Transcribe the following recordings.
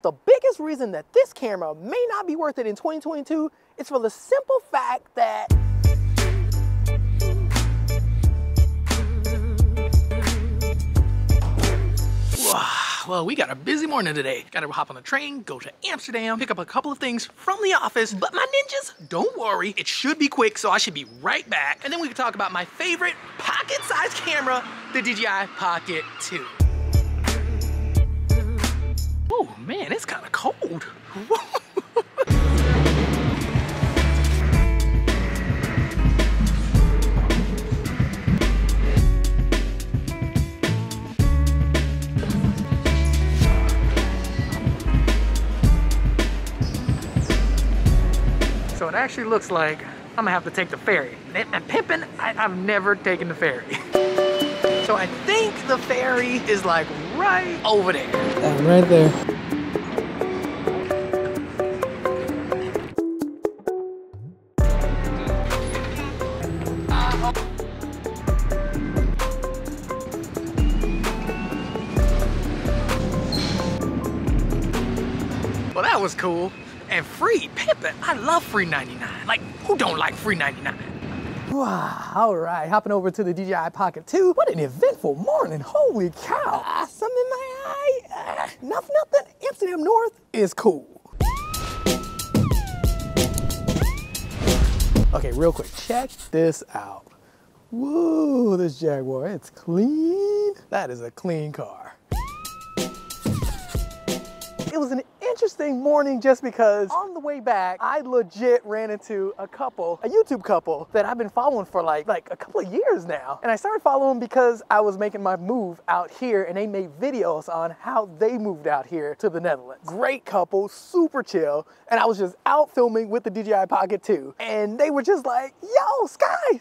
The biggest reason that this camera may not be worth it in 2022 is for the simple fact that well, we got a busy morning today. Gotta hop on the train, go to Amsterdam, pick up a couple of things from the office. But my ninjas, don't worry, it should be quick, so I should be right back. And then we can talk about my favorite pocket-sized camera, the Dji Pocket 2. Oh man, it's kind of cold. So it actually looks like I'm gonna have to take the ferry. And pimping, I've never taken the ferry. So I think the ferry is like right over there. Right there. Well, that was cool. And free, pimpin', I love free 99. Like, who don't like free 99? Wow, all right, hopping over to the Dji Pocket 2. What an eventful morning, holy cow. Something in my eye, nothing. Amsterdam North is cool. Okay, real quick, check this out. Whoa, this Jaguar, it's clean. That is a clean car. It was an interesting morning just because on the way back, I legit ran into a YouTube couple that I've been following for like a couple of years now. And I started following because I was making my move out here and they made videos on how they moved out here to the Netherlands. Great couple, super chill. And I was just out filming with the Dji Pocket 2. And they were just like, yo, Sky.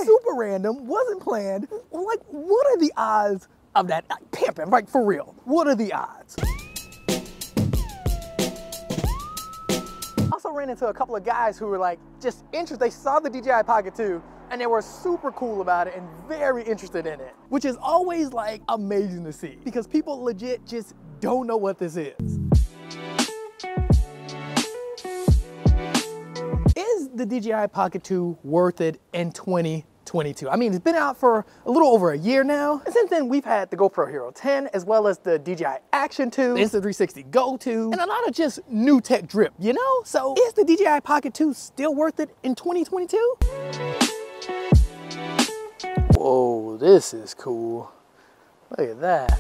Super random, wasn't planned. Like, what are the odds of that? Like, pimping, like for real. What are the odds? Also ran into a couple of guys who were like just interested. They saw the Dji Pocket 2 and they were super cool about it and very interested in it, which is always like amazing to see because people legit just don't know what this is. Is the Dji Pocket 2 worth it in 2022? I mean, it's been out for a little over a year now. And since then, we've had the GoPro Hero 10, as well as the DJI Action 2, the Insta360 Go 2, and a lot of just new tech drip, you know? So is the Dji Pocket 2 still worth it in 2022? Whoa, this is cool. Look at that.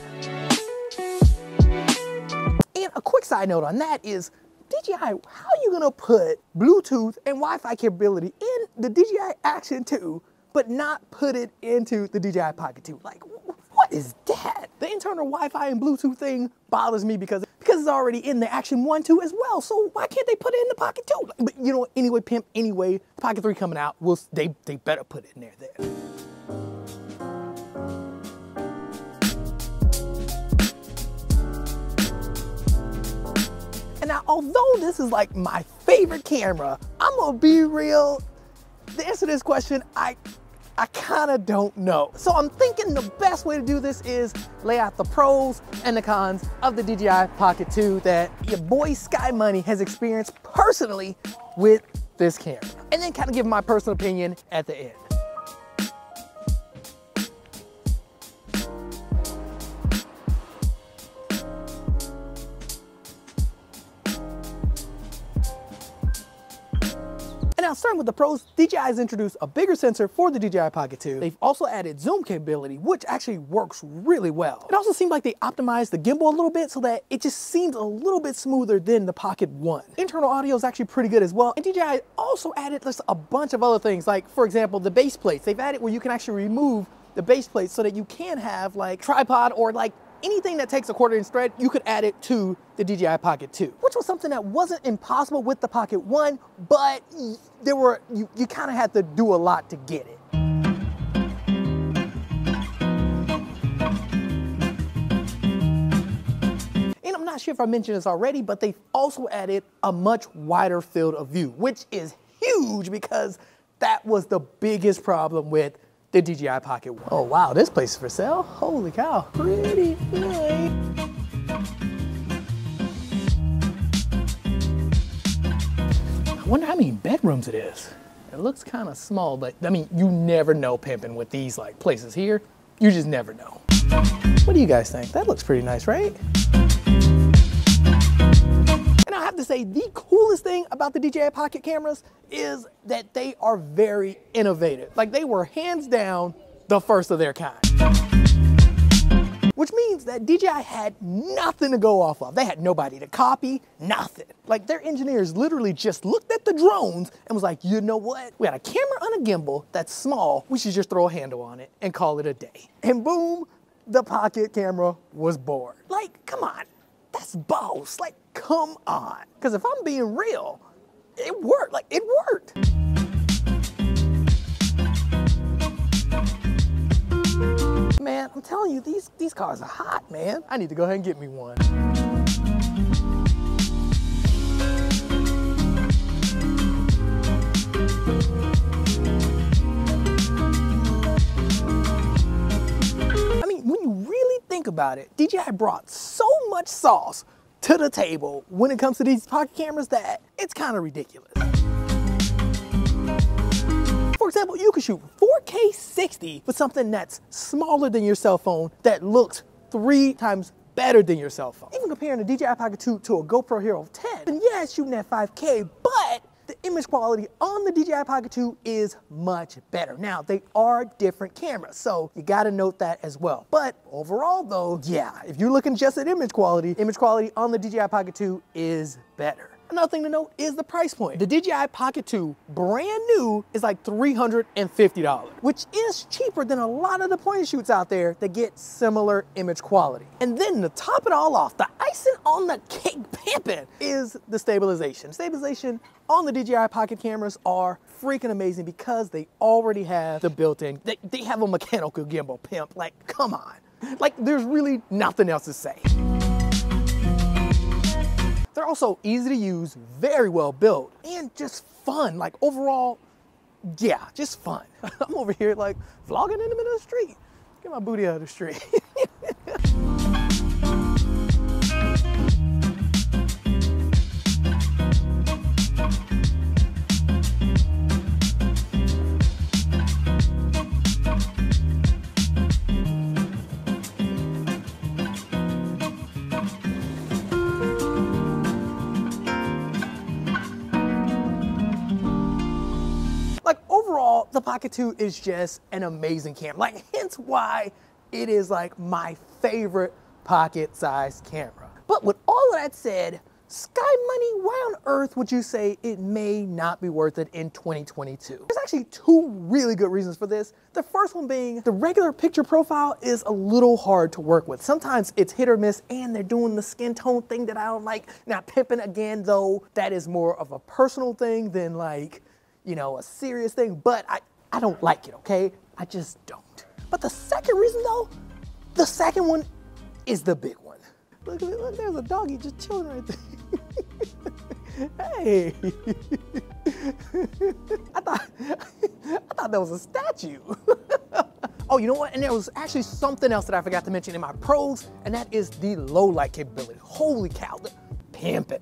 And a quick side note on that is, DJI, how are you gonna put Bluetooth and Wi-Fi capability in the DJI Action 2 but not put it into the Dji Pocket 2? Like, what is that? The internal Wi-Fi and Bluetooth thing bothers me because it's already in the Action 1 2 as well. So why can't they put it in the Pocket 2? But you know, anyway, Pimp, anyway, the Pocket 3 coming out, they better put it in there. And now, although this is like my favorite camera, I'm gonna be real, the answer to this question, I kind of don't know. So I'm thinking the best way to do this is lay out the pros and the cons of the Dji Pocket 2 that your boy Sky Money has experienced personally with this camera. And then kind of give my personal opinion at the end. Now, starting with the pros, DJI has introduced a bigger sensor for the DJI Pocket 2. They've also added zoom capability, which actually works really well. It also seemed like they optimized the gimbal a little bit so that it just seems a little bit smoother than the Pocket 1. Internal audio is actually pretty good as well. And DJI also added just a bunch of other things, like, for example, the base plates. They've added where you can actually remove the base plates so that you can have like tripod or like anything that takes a 1/4-inch thread, you could add it to the Dji Pocket 2, which was something that wasn't impossible with the Pocket 1, but you kind of had to do a lot to get it. And I'm not sure if I mentioned this already, but they've also added a much wider field of view, which is huge because that was the biggest problem with the DJI Pocket 1. Oh wow, this place is for sale? Holy cow, pretty nice. wonder how many bedrooms it is. It looks kind of small, but I mean, you never know pimping with these like places here. You just never know. What do you guys think? That looks pretty nice, right? And I have to say, the coolest thing about the DJI Pocket cameras is that they are very innovative. Like, they were hands down the first of their kind. Which means that DJI had nothing to go off of. They had nobody to copy, nothing. Like, their engineers literally just looked at the drones and was like, you know what? We got a camera on a gimbal that's small. We should just throw a handle on it and call it a day. And boom, the Pocket camera was born. Like, come on, that's boss. Like, come on. Because if I'm being real, it worked. Like, it worked. Man, I'm telling you, these cars are hot, man. I need to go ahead and get me one. I mean, when you really think about it, DJI brought so much sauce to the table when it comes to these pocket cameras that it's kind of ridiculous. For example, you can shoot 4K 60 with something that's smaller than your cell phone that looks 3 times better than your cell phone. Even comparing the DJI Pocket 2 to a GoPro Hero 10, and yeah, it's shooting at 5K, but the image quality on the DJI Pocket 2 is much better. Now, they are different cameras, so you gotta note that as well. But overall though, yeah, if you're looking just at image quality on the DJI Pocket 2 is better. Another thing to note is the price point. The DJI Pocket 2, brand new, is like $350, which is cheaper than a lot of the point and shoots out there that get similar image quality. And then to top it all off, the icing on the cake pimpin' is the stabilization. Stabilization on the DJI Pocket cameras are freaking amazing because they already have the built-in, they have a mechanical gimbal, Pimp. Like, come on. Like, there's really nothing else to say. They're also easy to use, very well built, and just fun. Like, overall, yeah, just fun. I'm over here like vlogging in the middle of the street. Get my booty out of the street. Overall, the Pocket 2 is just an amazing camera. Like, hence why it is like my favorite pocket-sized camera. But with all of that said, Sky Money, why on earth would you say it may not be worth it in 2022? There's actually 2 really good reasons for this. The first one being the regular picture profile is a little hard to work with. Sometimes it's hit or miss and they're doing the skin tone thing that I don't like. Now, pimping again, though, that is more of a personal thing than like, you know, a serious thing, but I don't like it, okay? I just don't. But the second reason though, the second one is the big one. Look, there's a doggy just chilling right there. Hey. I thought that was a statue. Oh, you know what? And there was actually something else that I forgot to mention in my pros, and that is the low light capability. Holy cow, Pimp.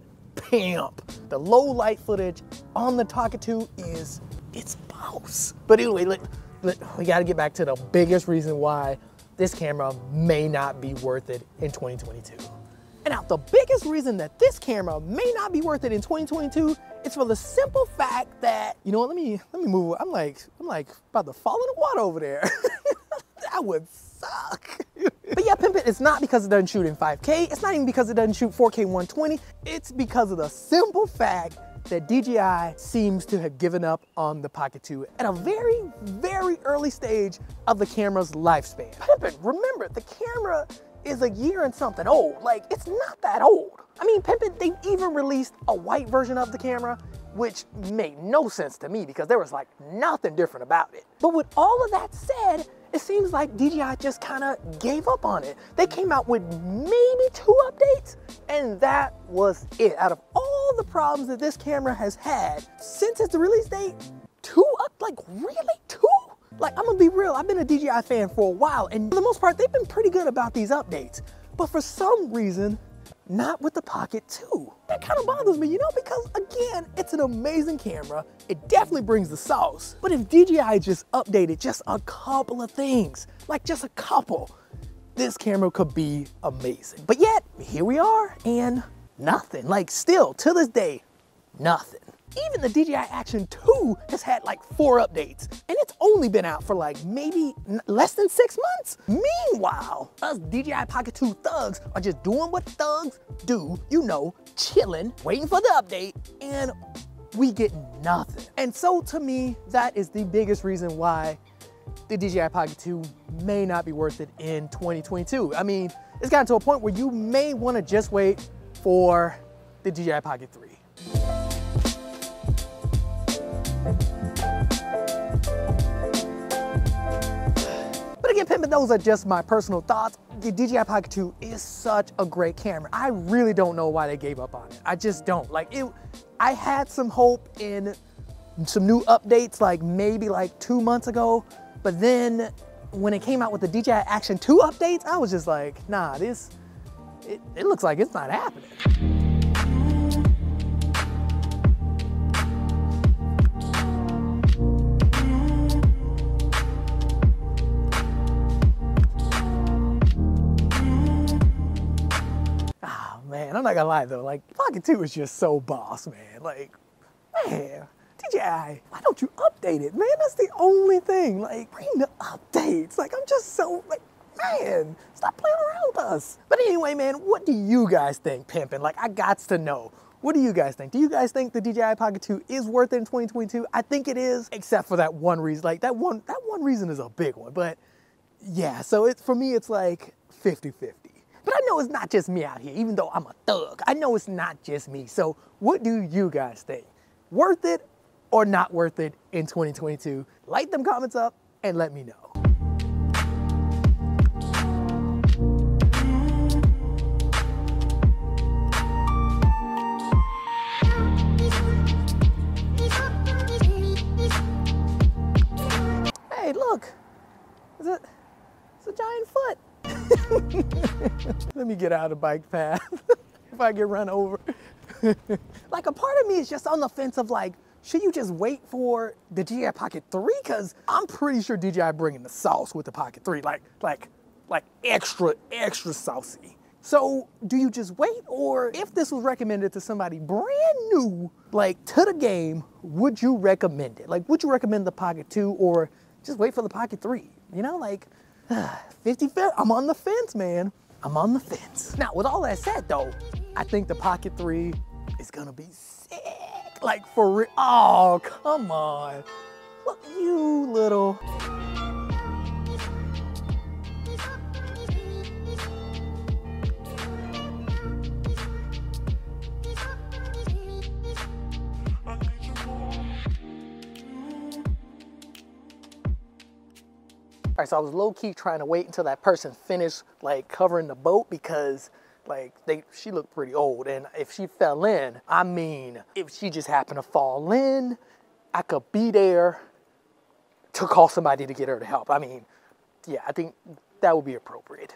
The low light footage on the Pocket 2 it's boss. But anyway, we gotta get back to the biggest reason why this camera may not be worth it in 2022. And now the biggest reason that this camera may not be worth it in 2022 is for the simple fact that, you know what, let me move. I'm like about to fall in the water over there. That would suck. But yeah, Pimp It, it's not because it doesn't shoot in 5K. It's not even because it doesn't shoot 4K 120. It's because of the simple fact that DJI seems to have given up on the Pocket 2 at a very, very early stage of the camera's lifespan. Pimp It, remember, the camera is a year and something old. Like, it's not that old. I mean, Pimp It, they even released a white version of the camera, which made no sense to me because there was like nothing different about it. But with all of that said, it seems like DJI just kind of gave up on it. They came out with maybe 2 updates, and that was it. Out of all the problems that this camera has had since its release date, 2 up, like really 2? Like, I'm gonna be real, I've been a DJI fan for a while, and for the most part, they've been pretty good about these updates. But for some reason, not with the Pocket 2. That kind of bothers me, you know, because again, it's an amazing camera. It definitely brings the sauce. But if DJI just updated just a couple of things, like just a couple, this camera could be amazing. But yet, here we are, and nothing. Like still, to this day, nothing. Even the DJI Action 2 has had like 4 updates, and it's only been out for like maybe less than 6 months. Meanwhile, us DJI Pocket 2 thugs are just doing what thugs do, you know, chilling, waiting for the update, and we get nothing. And so to me, that is the biggest reason why the DJI Pocket 2 may not be worth it in 2022. I mean, it's gotten to a point where you may want to just wait for the DJI Pocket 3. But again, Pimp, those are just my personal thoughts. The DJI Pocket 2 is such a great camera. I really don't know why they gave up on it. I just don't. Like I had some hope in some new updates, like maybe like 2 months ago. But then when it came out with the DJI Action 2 updates, I was just like, nah, it looks like it's not happening. Man, I'm not gonna lie though, like Pocket 2 is just so boss, man. Like, man, DJI, why don't you update it, man? That's the only thing. Like, bring the updates. Like, I'm just so, like, man, stop playing around with us. But anyway, man, what do you guys think, Pimpin'? Like, I gots to know. What do you guys think? Do you guys think the DJI Pocket 2 is worth it in 2022? I think it is, except for that one reason. Like, that one reason is a big one. But yeah, so for me, it's like 50-50. But I know it's not just me out here, even though I'm a thug. I know it's not just me. So what do you guys think? Worth it or not worth it in 2022? Light them comments up and let me know. Hey, look, it's a giant foot. Let me get out of the bike path if I get run over. Like a part of me is just on the fence of like, should you just wait for the DJI Pocket 3? Because I'm pretty sure DJI bringing the sauce with the Pocket 3, like extra saucy. So do you just wait, or if this was recommended to somebody brand new, like to the game, would you recommend it? Like, would you recommend the Pocket 2 or just wait for the Pocket 3? You know, like 50-50, I'm on the fence, man. I'm on the fence. Now, with all that said though, I think the Pocket 3 is gonna be sick. Like for real, oh, come on. Look, you little. All right, so I was low-key trying to wait until that person finished like covering the boat because like she looked pretty old, and if she fell in, I mean, if she just happened to fall in, I could be there to call somebody to get her to help. I mean, yeah, I think that would be appropriate.